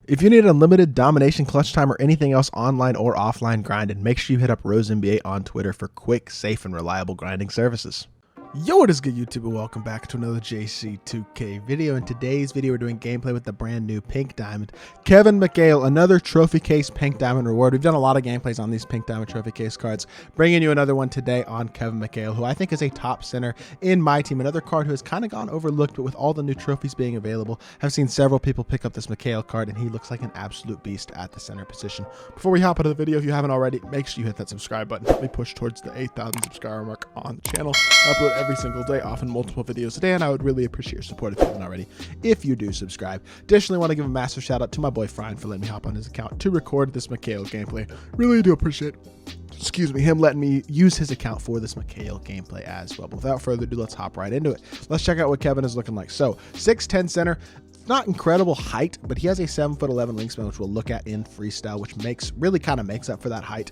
If you need unlimited domination, clutch time, or anything else online or offline grinding, make sure you hit up RoseNBA on Twitter for quick, safe, and reliable grinding services. Yo, what is good, YouTube, and welcome back to another JC2K video. In today's video, we're doing gameplay with the brand new Pink Diamond Kevin McHale, another trophy case Pink Diamond reward. We've done a lot of gameplays on these Pink Diamond trophy case cards, bringing you another one today on Kevin McHale, who I think is a top center in my team. Another card who has kind of gone overlooked, but with all the new trophies being available, I've seen several people pick up this McHale card, and he looks like an absolute beast at the center position. Before we hop into the video, if you haven't already, make sure you hit that subscribe button. Help me push towards the 8,000 subscriber mark on the channel. I upload every single day, often multiple videos a day, and I would really appreciate your support if you haven't already, if you do subscribe. Additionally, I want to give a massive shout out to my boy Brian for letting me hop on his account to record this McHale gameplay. Really do appreciate, him letting me use his account for this McHale gameplay as well. But without further ado, let's hop right into it. Let's check out what Kevin is looking like. So 6'10" center. Not incredible height, but he has a 7'11" wingspan, which we'll look at in freestyle, which really kind of makes up for that height.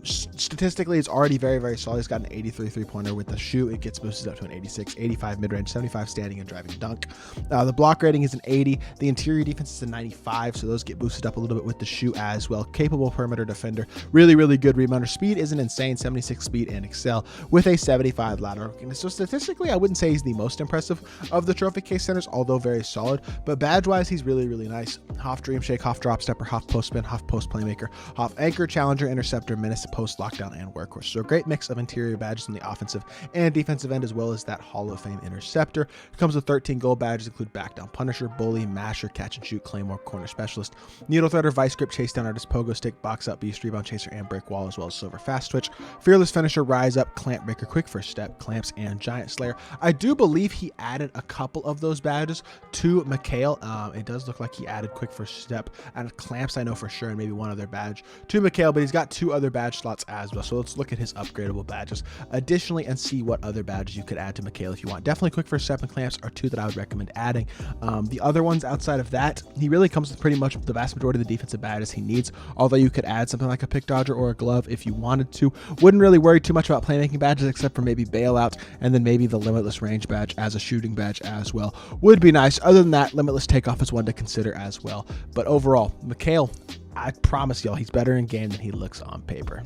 Statistically, it's already very, very solid. He's got an 83 three-pointer. With the shoot, it gets boosted up to an 86, 85 mid-range, 75 standing and driving dunk. The block rating is an 80. The interior defense is a 95, so those get boosted up a little bit with the shoot as well. Capable perimeter defender. Really, really good rebounder. Speed isn't insane, 76 speed and excel with a 75 lateral. So statistically, I wouldn't say he's the most impressive of the trophy case centers, although very solid. But badge-wise, he's really, really nice. Half dream shake, half drop stepper, half post spin, half post playmaker, half anchor, challenger, interceptor, menace, post lockdown, and workhorse. So a great mix of interior badges on the offensive and defensive end, as well as that Hall of Fame interceptor. It comes with 13 gold badges, include back down punisher, bully, masher, catch and shoot, claymore, corner specialist, needle threader, vice grip, chase down artist, pogo stick, box up, beast, rebound chaser, and break wall, as well as silver fast twitch, fearless finisher, rise up, clamp breaker, quick first step, clamps, and giant slayer. I do believe he added a couple of those badges to McHale. It does look like he added quick first step and clamps, I know for sure, and maybe one other badge to McHale, but he's got 2 other badge slots as well. So let's look at his upgradable badges additionally and see what other badges you could add to McHale if you want. Definitely quick first step and clamps are 2 that I would recommend adding. The other ones outside of that, he really comes with pretty much the vast majority of the defensive badges he needs, although you could add something like a pick dodger or a glove if you wanted to. Wouldn't really worry too much about playmaking badges except for maybe bailout, and then maybe the limitless range badge as a shooting badge as well would be nice. Other than that, limitless takeoff is one to consider as well. But overall, McHale, I promise y'all, he's better in game than he looks on paper.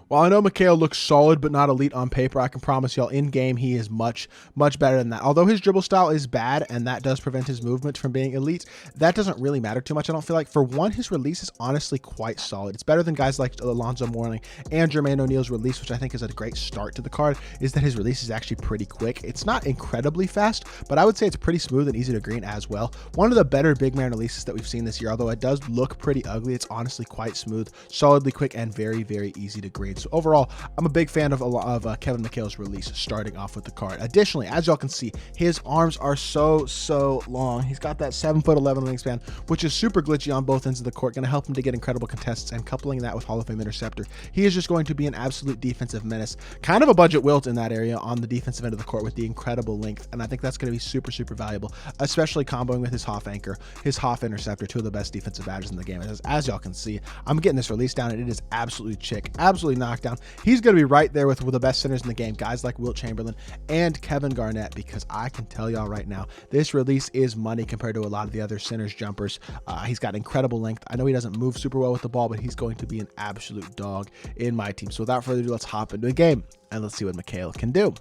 While I know McHale looks solid but not elite on paper, I can promise y'all in game he is much, much better than that. Although his dribble style is bad and that does prevent his movement from being elite, that doesn't really matter too much, I don't feel like. For one, his release is honestly quite solid. It's better than guys like Alonzo Mourning and Jermaine O'Neal's release, which I think is a great start to the card, is that his release is actually pretty quick. It's not incredibly fast, but I would say it's pretty smooth and easy to green as well. One of the better big man releases that we've seen this year, although it does look pretty ugly, it's honestly quite smooth, solidly quick, and very, very easy to green. So overall, I'm a big fan of Kevin McHale's release starting off with the card. Additionally, as y'all can see, his arms are so long. He's got that 7'11" wingspan, which is super glitchy on both ends of the court, going to help him to get incredible contests, and coupling that with Hall of Fame interceptor, he is just going to be an absolute defensive menace. Kind of a budget wilt in that area on the defensive end of the court with the incredible length, and I think that's going to be super valuable, especially comboing with his half anchor, his half interceptor, 2 of the best defensive badges in the game. As y'all can see, I'm getting this release down, and it is absolutely chick, absolutely knockdown. He's going to be right there with the best centers in the game, guys like Wilt Chamberlain and Kevin Garnett, because I can tell y'all right now, this release is money compared to a lot of the other centers jumpers. He's got incredible length. I know he doesn't move super well with the ball, but he's going to be an absolute dog in my team. So without further ado, let's hop into the game and let's see what McHale can do.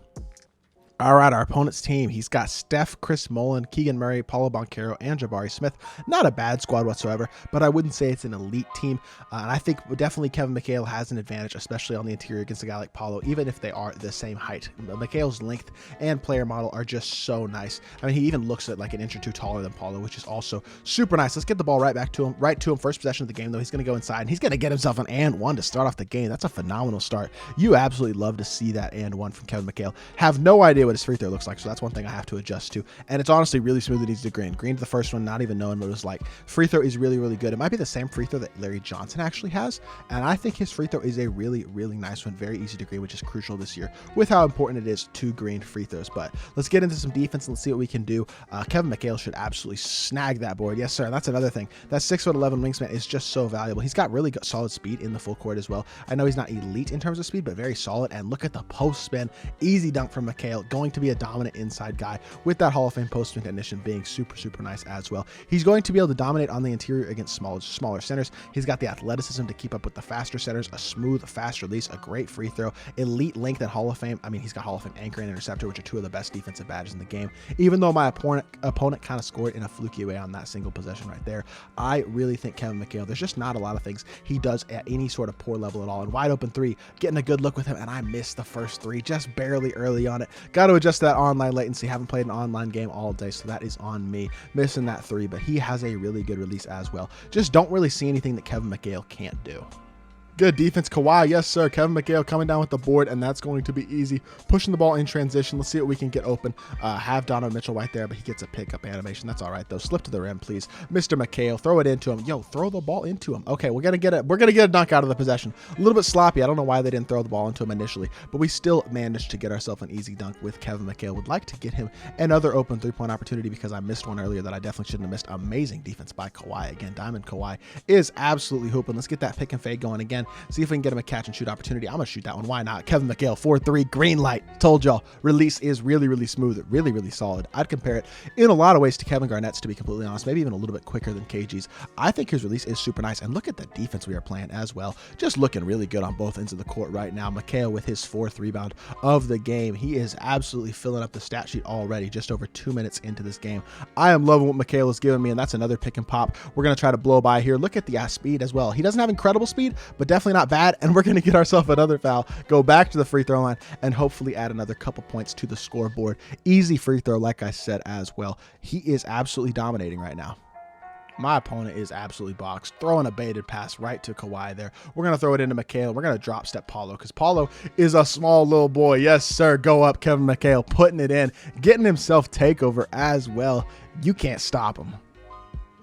All right, our opponent's team, he's got Steph, Chris Mullen, Keegan Murray, Paulo Banchero, and Jabari Smith. Not a bad squad whatsoever, but I wouldn't say it's an elite team. And I think definitely Kevin McHale has an advantage, especially on the interior against a guy like Paulo, even if they are the same height. McHale's length and player model are just so nice. I mean, he even looks at like an inch or 2 taller than Paulo, which is also super nice. Let's get the ball right to him. First possession of the game, though. He's going to go inside, and he's going to get himself an and one to start off the game. That's a phenomenal start. You absolutely love to see that and one from Kevin McHale. Have no idea what his free throw looks like, so that's one thing I have to adjust to. And it's honestly really smooth and easy to green. Green to the first one, not even knowing what it was like. Free throw is really good. It might be the same free throw that Larry Johnson actually has, and I think his free throw is a really nice one. Very easy to green, which is crucial this year with how important it is to green free throws. But let's get into some defense and let's see what we can do. Kevin McHale should absolutely snag that board. Yes, sir. That's another thing. That 6'11" wingspan is just so valuable. He's got really solid speed in the full court as well. I know he's not elite in terms of speed, but very solid. And look at the post spin. Easy dunk from McHale. going to be a dominant inside guy with that Hall of Fame post-spin technician being super, super nice as well. He's going to be able to dominate on the interior against smaller centers. He's got the athleticism to keep up with the faster centers, a smooth, fast release, a great free throw, elite length at Hall of Fame. I mean, he's got Hall of Fame anchor and interceptor, which are two of the best defensive badges in the game. Even though my opponent kind of scored in a fluky way on that single possession right there, I really think Kevin McHale, there's just not a lot of things he does at any sort of poor level at all. And wide open three, getting a good look with him, and I missed the first three just barely early on it. Got to adjust that online latency. Haven't played an online game all day, so that is on me, missing that three. But he has a really good release as well. Just don't really see anything that Kevin McHale can't do. Good defense, Kawhi. Yes, sir. Kevin McHale coming down with the board, and that's going to be easy. Pushing the ball in transition. Let's see what we can get open. Have Donovan Mitchell right there, but he gets a pickup animation. That's all right, though. Slip to the rim, please. Mr. McHale, throw it into him. Yo, throw the ball into him. Okay, we're gonna get a dunk out of the possession. A little bit sloppy. I don't know why they didn't throw the ball into him initially, but we still managed to get ourselves an easy dunk with Kevin McHale. Would like to get him another open three-point opportunity because I missed one earlier that I definitely shouldn't have missed. Amazing defense by Kawhi. Again, Diamond Kawhi is absolutely hooping. Let's get that pick and fade going again. See if we can get him a catch and shoot opportunity. I'm gonna shoot that one. Why not? Kevin McHale, 4-3, green light. Told y'all, release is really, really smooth, really, really solid. I'd compare it in a lot of ways to Kevin Garnett's, to be completely honest, maybe even a little bit quicker than KG's. I think his release is super nice, and look at the defense we are playing as well. Just looking really good on both ends of the court right now. McHale with his 4th rebound of the game. He is absolutely filling up the stat sheet already, just over 2 minutes into this game. I am loving what McHale is giving me, and that's another pick and pop. We're gonna try to blow by here. Look at the speed as well. He doesn't have incredible speed, but definitely not bad, and we're gonna get ourselves another foul, go back to the free throw line, and hopefully add another couple points to the scoreboard. Easy free throw, like I said as well. He is absolutely dominating right now. My opponent is absolutely boxed, throwing a baited pass right to Kawhi there. We're going to throw it into McHale. We're going to drop step Paulo because Paulo is a small little boy. Yes, sir. Go up, Kevin McHale, putting it in, getting himself takeover as well. You can't stop him.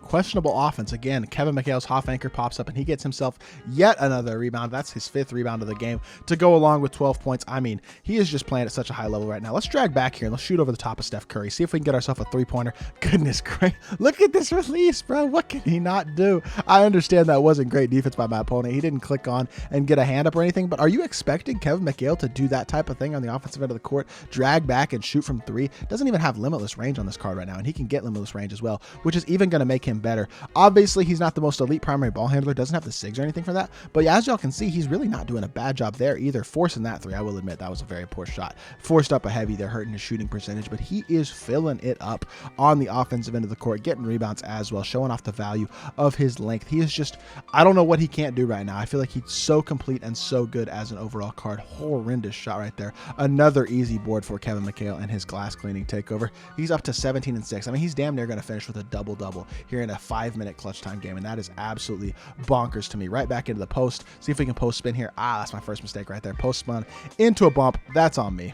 Questionable offense. Again, Kevin McHale's half anchor pops up and he gets himself yet another rebound. That's his 5th rebound of the game to go along with 12 points. I mean, he is just playing at such a high level right now. Let's drag back here and let's shoot over the top of Steph Curry. See if we can get ourselves a 3-pointer. Goodness gracious. Look at this release, bro. What can he not do? I understand that wasn't great defense by my opponent. He didn't click on and get a hand up or anything, but are you expecting Kevin McHale to do that type of thing on the offensive end of the court? Drag back and shoot from 3. Doesn't even have limitless range on this card right now, and he can get limitless range as well, which is even going to make him better. Obviously, he's not the most elite primary ball handler, doesn't have the SIGs or anything for that, but as y'all can see, he's really not doing a bad job there either. Forcing that 3, I will admit that was a very poor shot. Forced up a heavy there, hurting his shooting percentage, but he is filling it up on the offensive end of the court, getting rebounds as well, showing off the value of his length. He is just, I don't know what he can't do right now. I feel like he's so complete and so good as an overall card. Horrendous shot right there. Another easy board for Kevin McHale and his glass cleaning takeover. He's up to 17 and 6. I mean, he's damn near going to finish with a double-double here in a 5-minute clutch time game, and that is absolutely bonkers to me. Right back into the post. See if we can post spin here. That's my first mistake right there. Post spin into a bump. That's on me.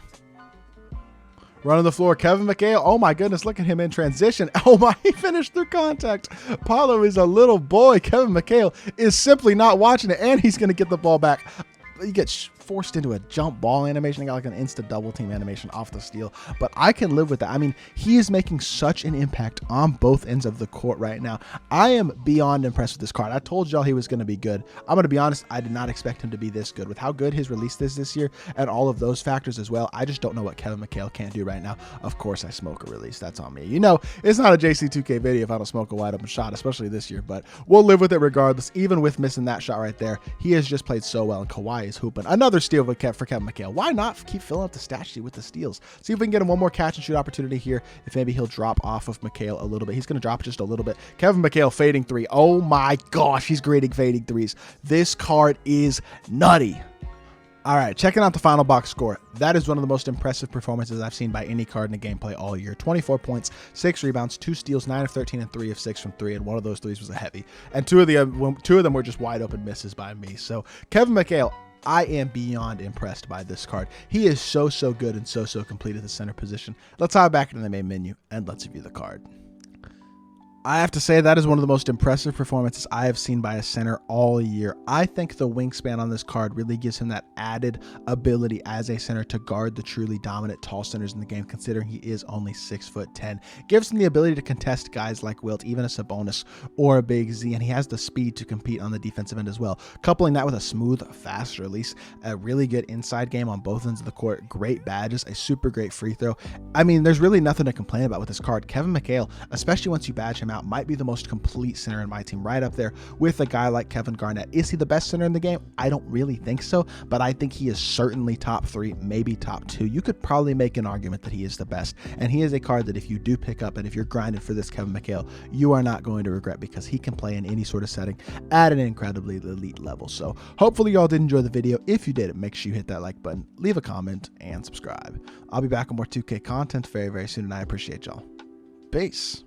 Running the floor, Kevin McHale. Oh my goodness, look at him in transition. Oh my, he finished through contact. Paulo is a little boy. Kevin McHale is simply not watching it, and he's going to get the ball back. He gets forced into a jump ball animation. I got like an insta double team animation off the steal, but I can live with that. I mean, he is making such an impact on both ends of the court right now. I am beyond impressed with this card. I told y'all he was going to be good. I'm going to be honest, I did not expect him to be this good with how good his release is this year and all of those factors as well. I just don't know what Kevin McHale can't do right now. Of course, I smoke a release. That's on me. You know, it's not a JC2K video if I don't smoke a wide open shot, especially this year, but we'll live with it regardless. Even with missing that shot right there, he has just played so well, and Kawhi is hooping. Another steal for Kevin McHale. Why not keep filling up the stat sheet with the steals? See if we can get him one more catch and shoot opportunity here. If maybe he'll drop off of McHale a little bit. He's going to drop just a little bit. Kevin McHale fading 3. Oh my gosh, he's grading fading 3s. This card is nutty. All right, checking out the final box score. That is one of the most impressive performances I've seen by any card in the gameplay all year. 24 points, 6 rebounds, 2 steals, 9 of 13, and 3 of 6 from 3, and one of those 3s was a heavy. And two of them were just wide open misses by me. So Kevin McHale, I am beyond impressed by this card. He is so good and so complete at the center position. Let's hop back into the main menu and let's review the card. I have to say that is one of the most impressive performances I have seen by a center all year. I think the wingspan on this card really gives him that added ability as a center to guard the truly dominant tall centers in the game, considering he is only 6'10". Gives him the ability to contest guys like Wilt, even a Sabonis or a Big Z, and he has the speed to compete on the defensive end as well. Coupling that with a smooth, fast release, a really good inside game on both ends of the court, great badges, a super great free throw. I mean, there's really nothing to complain about with this card. Kevin McHale, especially once you badge him out, might be the most complete center in my team, right up there with a guy like Kevin Garnett. Is he the best center in the game? I don't really think so, but I think he is certainly top 3, maybe top 2. You could probably make an argument that he is the best, and he is a card that if you do pick up and if you're grinding for this Kevin McHale, you are not going to regret, because he can play in any sort of setting at an incredibly elite level. So hopefully y'all did enjoy the video. If you did, make sure you hit that like button, leave a comment, and subscribe. I'll be back with more 2K content very, very soon, and I appreciate y'all. Peace.